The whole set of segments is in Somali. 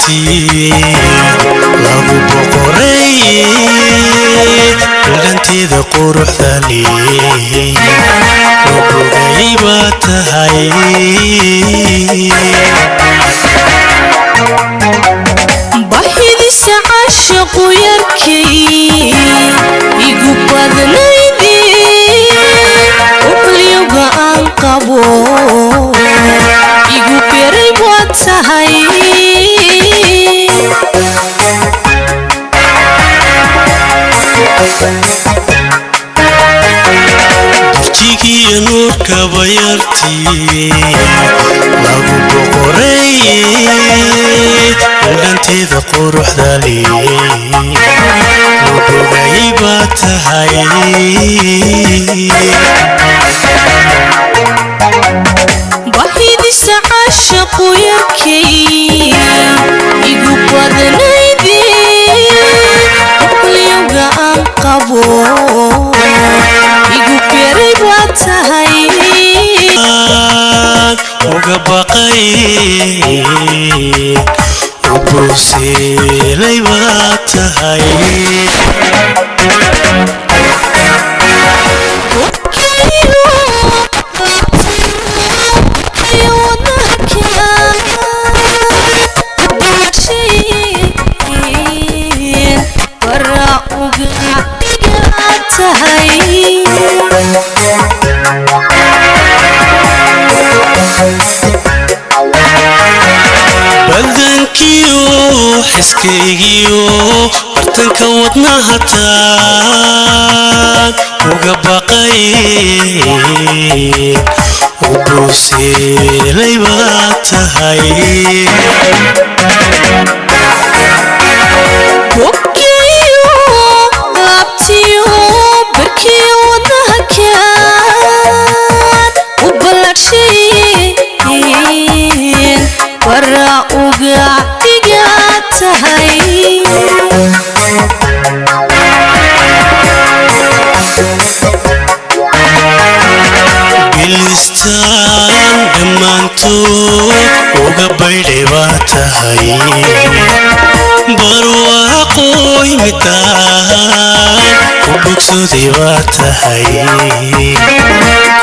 bayartii lagu boqoray dhantida quruxda leh rubugay baad tahay bahidisa caashaqu yarkay igu badnaydi uqliyoga aan qabo igu beray baad tahay burjigiyo nuurka bayartii lagu boqoray dhantida quruxda leh rubugay baad tahay bahidisa caashaqu yarkay igu badnaydi uqliyoga aan qabo igu beray baad tahay uga baqay ubuuseelay baad tahay badankiyo xiskaygiyo bartanka wadnaha taag uga baqay ubuuseelay baad tahay boggeeyo laabtiyo barkiyo wadnaha kaan u ballaadhsheen bara uga dhiga tahay bilistaan dhammaantood uga baydhay baad tahay barwaaqooy midaan ku bogsooday baad tahay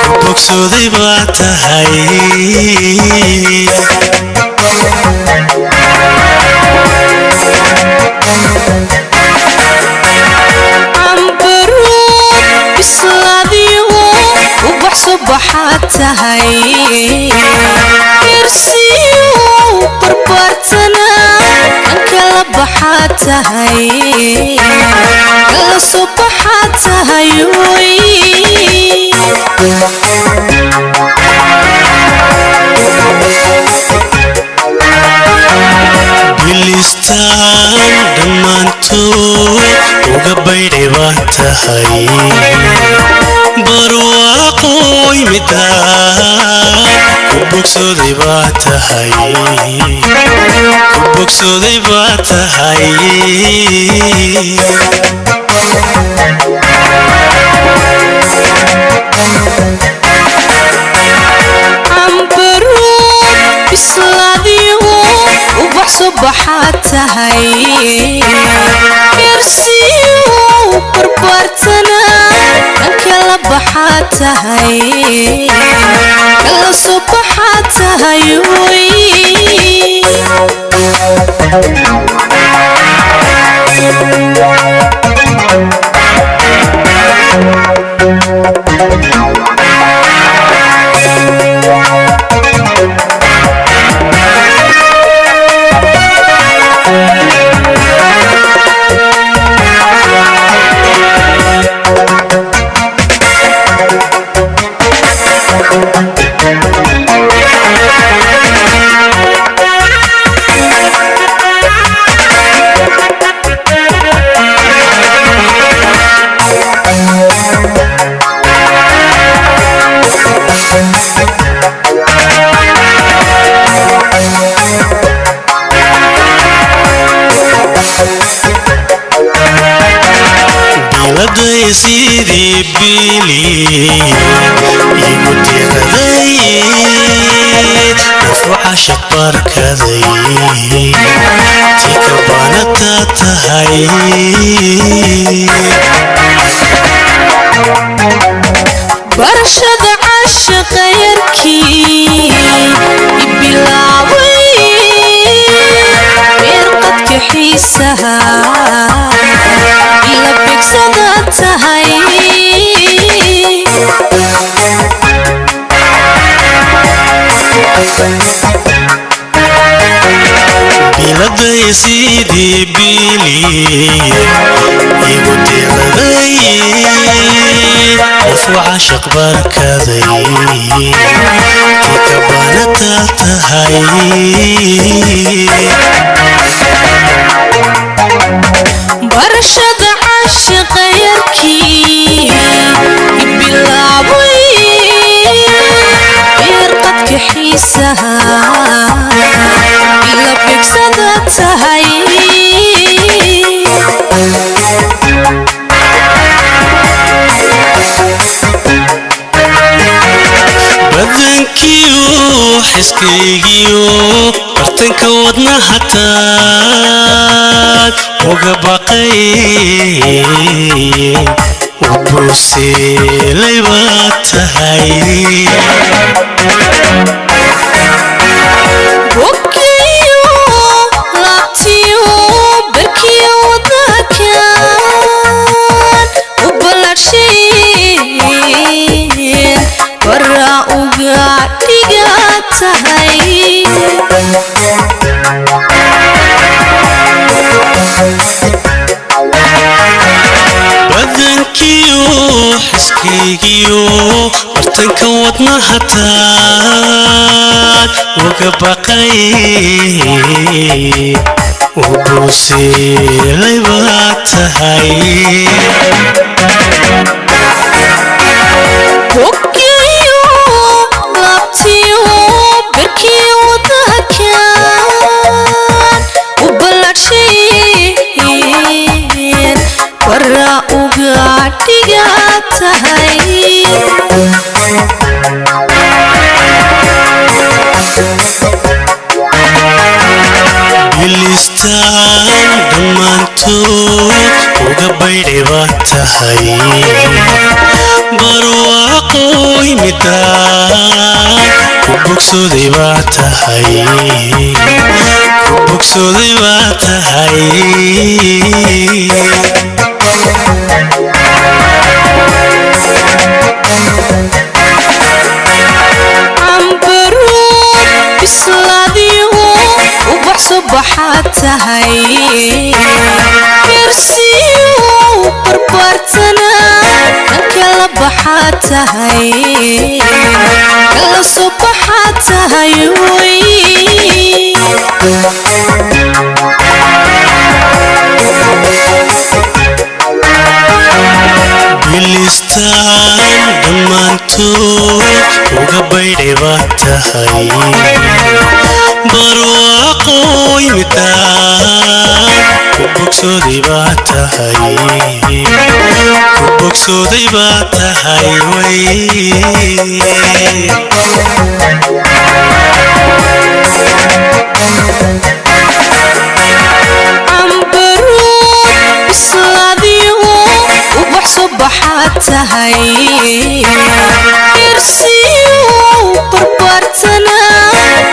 ku bogsooday baad tahay cambaruud bislaadiyo ubax subaxaad tahay irsiyo barbaartana kan kala baxaad tahay kala subaxaad tahay bilistaan dhammaantood uga baydhay baad tahay barwaaqooy midaan ku bogsooday baad tahay ku bogsooday baad tahay cambaruud bislaadiyo ubax subaxaad tahay irsiyo barbaartana kan kala baxaad tahay kala subaxaad tahay biladay sidii bili igu tiraday عاشق بركضي kabanata tahay barashada caashiqa yarkii ibilaaway meerqadka xiisaha ila begsada tahay biladay sidii bili igu deeqday qof caashiq barkaday kabanata tahay barashada caashiqa yarkii ibilaaway meerqadka xiisaha ila begsada tahay badankiyo xiskaygiyo bartanka wadnaha taad uga baqay ubuuseelay baad tahay boggiyo laabtiyo barkiyo wadnakan u ballaadhsheen bara uga dhiga tahay badankiyo xiskaygiyo bartanka wadnaha taad uga baqay ubuuseelay baad tahay boggiyo laabtiyo barkiyo wadnakan u ballaadhsheen bara uga dhiga tahay bilistaan dhammaantood uga baydhay baad tahay barwaaqooy midaan ku bogsooday baad tahay ku bogsooday baad tahay cambaruud bislaadiyo ubax subaxaad tahay beersiyo barbaartana dhankala baxaad tahay kala subaxaad tahay way bilistaan dhammaantood uga baydhay baad tahay barwaaqooy midaan ku bogsooday baad tahay ku bogsooday baad tahay way cambaruud bislaadiyo ubax subaxaad tahay beersiyo barbaartana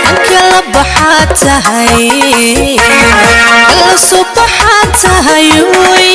dhankala baxaad tahay kala subaxaad tahay way